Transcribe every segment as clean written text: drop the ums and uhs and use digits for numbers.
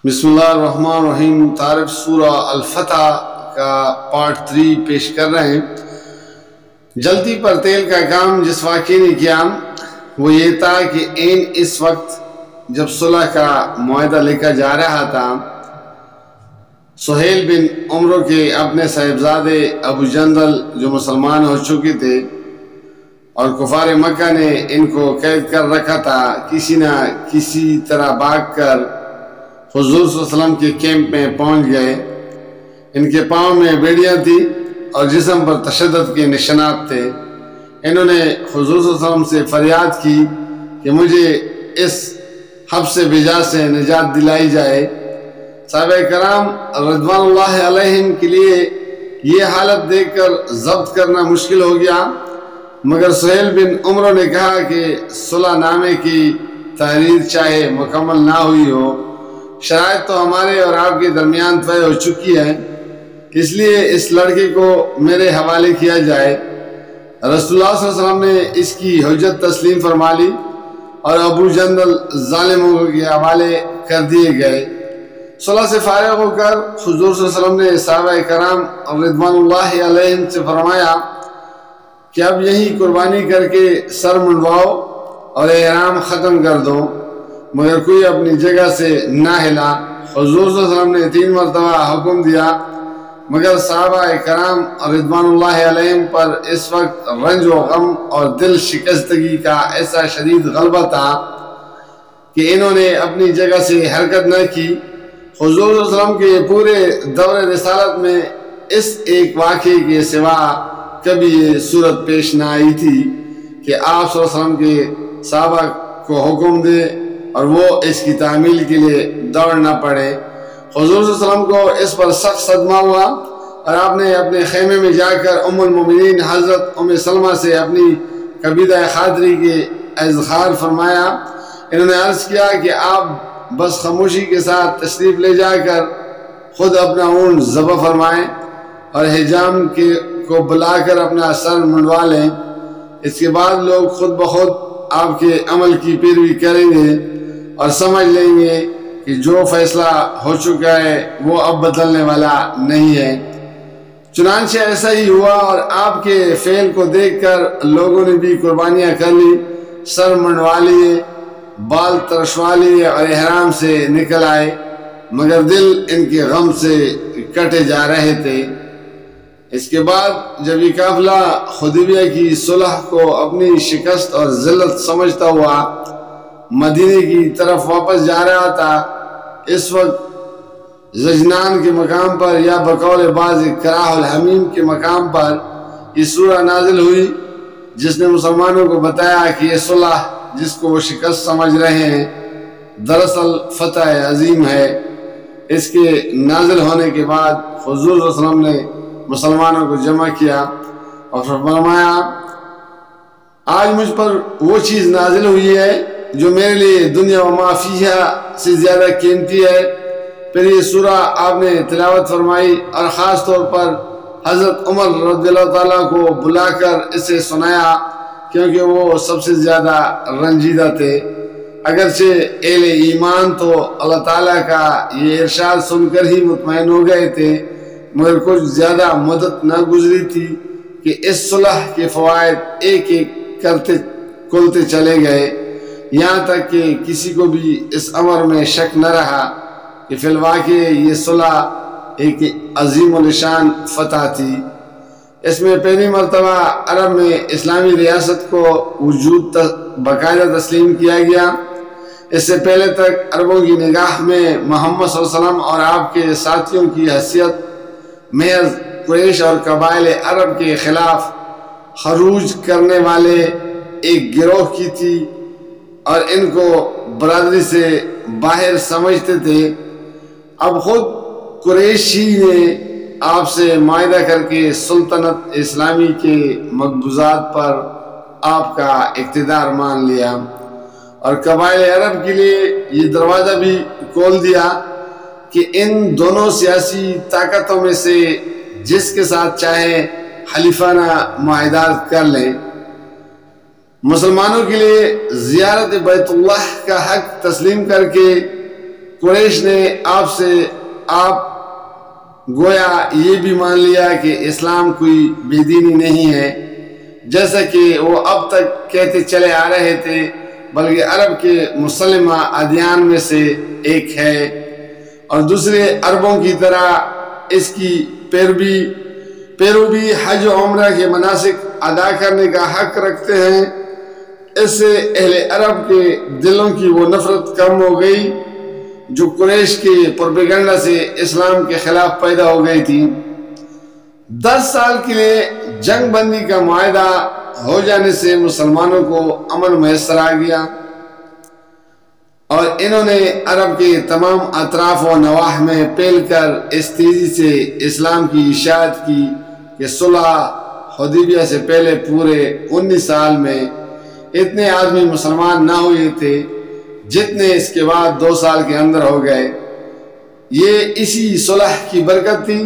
بسم اللہ الرحمن الرحیم۔ تعارف سورہ الفتح کا پارٹ 3 پیش کر رہے ہیں۔ جلدی پر تیل کا کام جس واقعے نے کیا وہ یہ تھا کہ اس وقت جب صلح کا معاہدہ لکھا جا رہا تھا، سہیل بن عمرو کے اپنے صاحبزادے ابو جندل جو مسلمان ہو چکے تھے اور کفار مکہ نے ان کو قید کر رکھا تھا، کسی نہ کسی طرح بھاگ کر حضور صلی اللہ علیہ وسلم کے کیمپ میں پہنچ گئے۔ ان کے پاؤں میں بیڑیاں تھیں اور جسم پر تشدد کے نشانات تھے۔ انہوں نے حضور صلی اللہ علیہ وسلم سے فریاد کی کہ مجھے اس حبس بجا سے نجات دلائی جائے۔ صحابہ کرام رضوان اللہ علیہم کے لیے یہ حالت دیکھ کر ضبط کرنا مشکل ہو گیا، مگر سہیل بن عمرو نے کہا کہ صلح نامے کی تحریر چاہے مکمل نہ ہوئی ہو، شرائط تو ہمارے اور آپ کے درمیان طے ہو چکی ہے، اس لیے اس لڑکے کو میرے حوالے کیا جائے۔ رسول اللہ صلی اللہ علیہ وسلم نے اس کی حجت تسلیم فرما لی اور ابو جندل ظالموں کے حوالے کر دیے گئے۔ صلح سے فارغ ہو کر حضور صلی اللہ علیہ وسلم نے صحابہ کرام رضوان اللہ علیہم سے فرمایا کہ اب یہی قربانی کر کے سر منڈواؤ اور احرام ختم کر دو، مگر کوئی اپنی جگہ سے نہ ہلا۔ حضور صلی اللہ علیہ وسلم نے 3 مرتبہ حکم دیا، مگر صحابہ کرام رضوان اللہ علیہم پر اس وقت رنج و غم اور دل شکستگی کا ایسا شدید غلبہ تھا کہ انہوں نے اپنی جگہ سے حرکت نہ کی۔ حضور صلی اللہ علیہ وسلم کے پورے دور رسالت میں اس ایک واقعے کے سوا کبھی یہ صورت پیش نہ آئی تھی کہ آپ صلی اللہ علیہ وسلم کے صحابہ کو حکم دے اور وہ اس کی تعمیل کے لیے دوڑ نہ پڑے۔ حضور صلی اللہ علیہ وسلم کو اس پر سخت صدمہ ہوا اور آپ نے اپنے خیمے میں جا کر ام المومنین حضرت ام سلمہ سے اپنی قبیلہ خاطری کے اظہار فرمایا۔ انہوں نے عرض کیا کہ آپ بس خاموشی کے ساتھ تشریف لے جا کر خود اپنا اونٹ ذبح فرمائیں اور حجام کو بلا کر اپنا سر منڈوا لیں۔ اس کے بعد لوگ خود بخود آپ کے عمل کی پیروی کریں گے اور سمجھ لیں گے کہ جو فیصلہ ہو چکا ہے وہ اب بدلنے والا نہیں ہے۔ چنانچہ ایسا ہی ہوا اور آپ کے فعل کو دیکھ کر لوگوں نے بھی قربانیاں کر لی، سر منڈوا لیے، بال ترشوا لیے اور احرام سے نکل آئے، مگر دل ان کے غم سے کٹے جا رہے تھے۔ اس کے بعد جب یہ قافلہ حدیبیہ کی صلح کو اپنی شکست اور ذلت سمجھتا ہوا مدینے کی طرف واپس جا رہا تھا، اس وقت زجنان کے مقام پر یا بقول بعض کراہ الحمیم کے مقام پر یہ سورہ نازل ہوئی، جس نے مسلمانوں کو بتایا کہ یہ صلح جس کو وہ شکست سمجھ رہے ہیں دراصل فتح عظیم ہے۔ اس کے نازل ہونے کے بعد حضور صلی اللہ علیہ وسلم نے مسلمانوں کو جمع کیا اور فرمایا آج مجھ پر وہ چیز نازل ہوئی ہے جو میرے لیے دنیا و ما فیہا سے زیادہ قیمتی ہے۔ پھر یہ سورہ آپ نے تلاوت فرمائی اور خاص طور پر حضرت عمر رضی اللہ تعالیٰ کو بلا کر اسے سنایا، کیونکہ وہ سب سے زیادہ رنجیدہ تھے۔ اگرچہ اہل ایمان تو اللہ تعالیٰ کا یہ ارشاد سن کر ہی مطمئن ہو گئے تھے، مگر کچھ زیادہ مدت نہ گزری تھی کہ اس صلح کے فوائد ایک ایک کرتے کھلتے چلے گئے، یہاں تک کہ کسی کو بھی اس امر میں شک نہ رہا کہ فی الواقع یہ صلح ایک عظیم الشان فتح تھی۔ اس میں پہلی مرتبہ عرب میں اسلامی ریاست کو وجود باقاعدہ تسلیم کیا گیا۔ اس سے پہلے تک عربوں کی نگاہ میں محمد صلی اللہ علیہ وسلم اور آپ کے ساتھیوں کی حیثیت محض قریش اور قبائل عرب کے خلاف خروج کرنے والے ایک گروہ کی تھی اور ان کو برادری سے باہر سمجھتے تھے۔ اب خود قریشی نے آپ سے معاہدہ کر کے سلطنت اسلامی کے مقبوضات پر آپ کا اقتدار مان لیا اور قبائل عرب کے لیے یہ دروازہ بھی کھول دیا کہ ان دونوں سیاسی طاقتوں میں سے جس کے ساتھ چاہے حلیفانہ معاہدات کر لیں۔ مسلمانوں کے لیے زیارت بیت اللہ کا حق تسلیم کر کے قریش نے آپ گویا یہ بھی مان لیا کہ اسلام کوئی بے دینی نہیں ہے، جیسا کہ وہ اب تک کہتے چلے آ رہے تھے، بلکہ عرب کے مسلمہ ادیان میں سے ایک ہے، اور دوسرے عربوں کی طرح اس کی پیرو بھی حج و عمرہ کے مناسک ادا کرنے کا حق رکھتے ہیں۔ اس سے اہل عرب کے دلوں کی وہ نفرت کم ہو گئی جو قریش کے پروپیگنڈا سے اسلام کے خلاف پیدا ہو گئی تھی۔ 10 سال کے لیے جنگ بندی کا معاہدہ ہو جانے سے مسلمانوں کو امن میسر آ گیا، اور انہوں نے عرب کے تمام اطراف و نواح میں پھیل کر اس تیزی سے اسلام کی اشاعت کی کہ صلح حدیبیہ سے پہلے پورے 19 سال میں اتنے آدمی مسلمان نہ ہوئے تھے جتنے اس کے بعد 2 سال کے اندر ہو گئے۔ یہ اسی صلح کی برکت تھی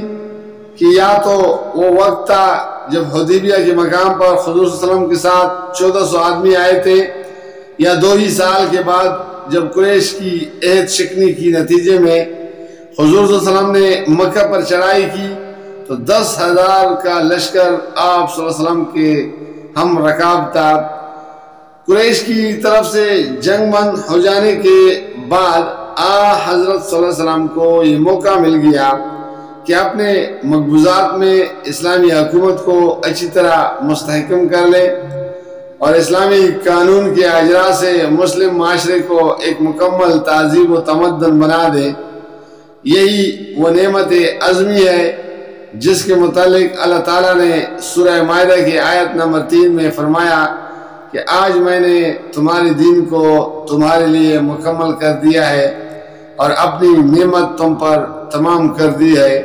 کہ یا تو وہ وقت تھا جب حدیبیہ کے مقام پر حضور صلی اللہ علیہ وسلم کے ساتھ 1400 آدمی آئے تھے، یا 2 ہی سال کے بعد جب قریش کی عہد شکنی کی نتیجے میں حضور صلی اللہ علیہ وسلم نے مکہ پر چڑھائی کی تو 10,000 کا لشکر آپ صلی اللہ علیہ وسلم کے ہم رکاب تھا۔ قریش کی طرف سے جنگ بند ہو جانے کے بعد حضرت صلی اللہ علیہ وسلم کو یہ موقع مل گیا کہ اپنے مقبوضات میں اسلامی حکومت کو اچھی طرح مستحکم کر لے اور اسلامی قانون کے اجراء سے مسلم معاشرے کو ایک مکمل تہذیب و تمدن بنا دے۔ یہی وہ نعمت عظمی ہے جس کے متعلق اللہ تعالیٰ نے سورہ مائدہ کی آیت نمبر 3 میں فرمایا کہ آج میں نے تمہارے دین کو تمہارے لیے مکمل کر دیا ہے اور اپنی نعمت تم پر تمام کر دی ہے،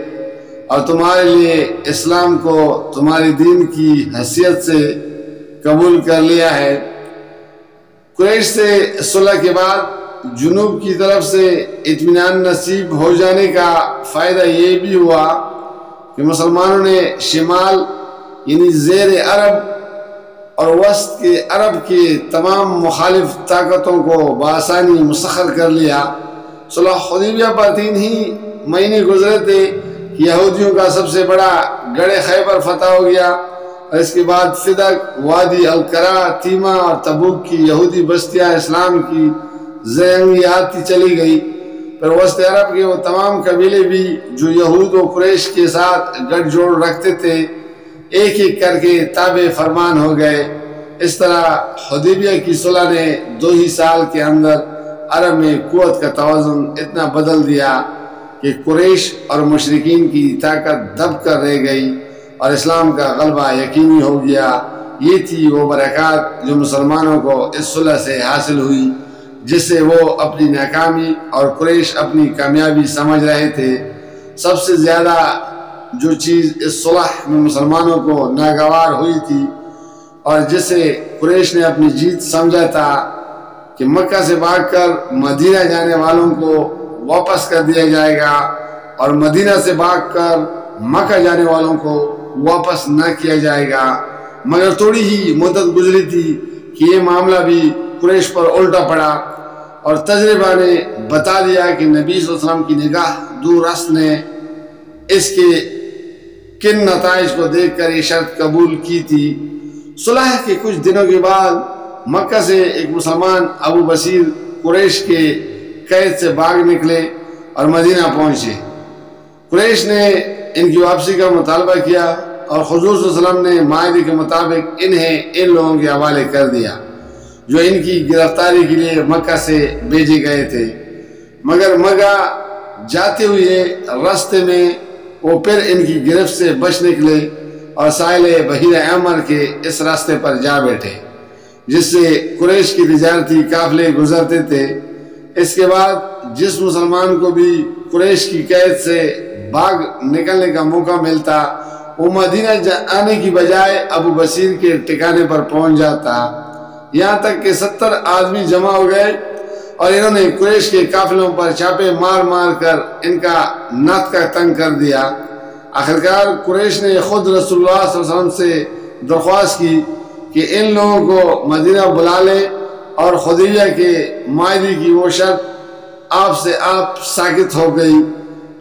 اور تمہارے لیے اسلام کو تمہارے دین کی حیثیت سے قبول کر لیا ہے۔ قریش سے صلح کے بعد جنوب کی طرف سے اطمینان نصیب ہو جانے کا فائدہ یہ بھی ہوا کہ مسلمانوں نے شمال یعنی زیر عرب اور وسط کے عرب کے تمام مخالف طاقتوں کو بآسانی مسخر کر لیا۔ صلح حدیبیہ پر 3 ہی مہینے گزرے تھے کہ یہودیوں کا سب سے بڑا گڑھ خیبر فتح ہو گیا، اور اس کے بعد فدق، وادی القرا، تیمہ اور تبوک کی یہودی بستیاں اسلام کی زیر آتی چلی گئی۔ پھر وسط عرب کے وہ تمام قبیلے بھی جو یہود و قریش کے ساتھ گٹھ جوڑ رکھتے تھے ایک ایک کر کے تابع فرمان ہو گئے۔ اس طرح حدیبیہ کی صلح نے 2 ہی سال کے اندر عرب میں قوت کا توازن اتنا بدل دیا کہ قریش اور مشرکین کی طاقت دب کر رہ گئی اور اسلام کا غلبہ یقینی ہو گیا۔ یہ تھی وہ برکات جو مسلمانوں کو اس صلح سے حاصل ہوئی جس سے وہ اپنی ناکامی اور قریش اپنی کامیابی سمجھ رہے تھے۔ سب سے زیادہ جو چیز اس صلح میں مسلمانوں کو ناگوار ہوئی تھی اور جسے قریش نے اپنی جیت سمجھا تھا کہ مکہ سے بھاگ کر مدینہ جانے والوں کو واپس کر دیا جائے گا اور مدینہ سے بھاگ کر مکہ جانے والوں کو واپس نہ کیا جائے گا، مگر تھوڑی ہی مدت گزری تھی کہ یہ معاملہ بھی قریش پر الٹا پڑا، اور تجربہ نے بتا دیا کہ نبی صلی اللہ علیہ وسلم کی نگاہ دور رست نے اس کے کن نتائج کو دیکھ کر یہ شرط قبول کی تھی۔ صلح کے کچھ دنوں کے بعد مکہ سے ایک مسلمان ابو بصیر قریش کے قید سے بھاگ نکلے اور مدینہ پہنچے۔ قریش نے ان کی واپسی کا مطالبہ کیا اور حضور صلی اللہ علیہ وسلم نے معاہدے کے مطابق انہیں ان لوگوں کے حوالے کر دیا جو ان کی گرفتاری کے لیے مکہ سے بھیجے گئے تھے، مگر مکہ جاتے ہوئے راستے میں وہ پھر ان کی گرفت سے بچ نکلے اور ساحل بحیرہ احمر کے اس راستے پر جا بیٹھے جس سے قریش کی تجارتی قافلے گزرتے تھے۔ اس کے بعد جس مسلمان کو بھی قریش کی قید سے بھاگ نکلنے کا موقع ملتا وہ مدینہ آنے کی بجائے ابو بصیر کے ٹھکانے پر پہنچ جاتا، یہاں تک کہ 70 آدمی جمع ہو گئے اور انہوں نے قریش کے قافلوں پر چھاپے مار مار کر ان کا ناطقہ تنگ کر دیا۔ آخرکار قریش نے خود رسول اللہ صلی اللہ علیہ وسلم سے درخواست کی کہ ان لوگوں کو مدینہ بلا لے اور حدیبیہ کے معاہدے کی وہ شرط آپ سے آپ ساکت ہو گئی۔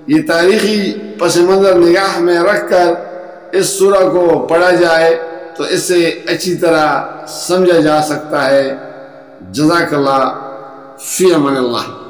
یہ تاریخی پس منظر نگاہ میں رکھ کر اس سورہ کو پڑھا جائے تو اس سے اچھی طرح سمجھا جا سکتا ہے۔ جزاک اللہ، فی امان اللہ۔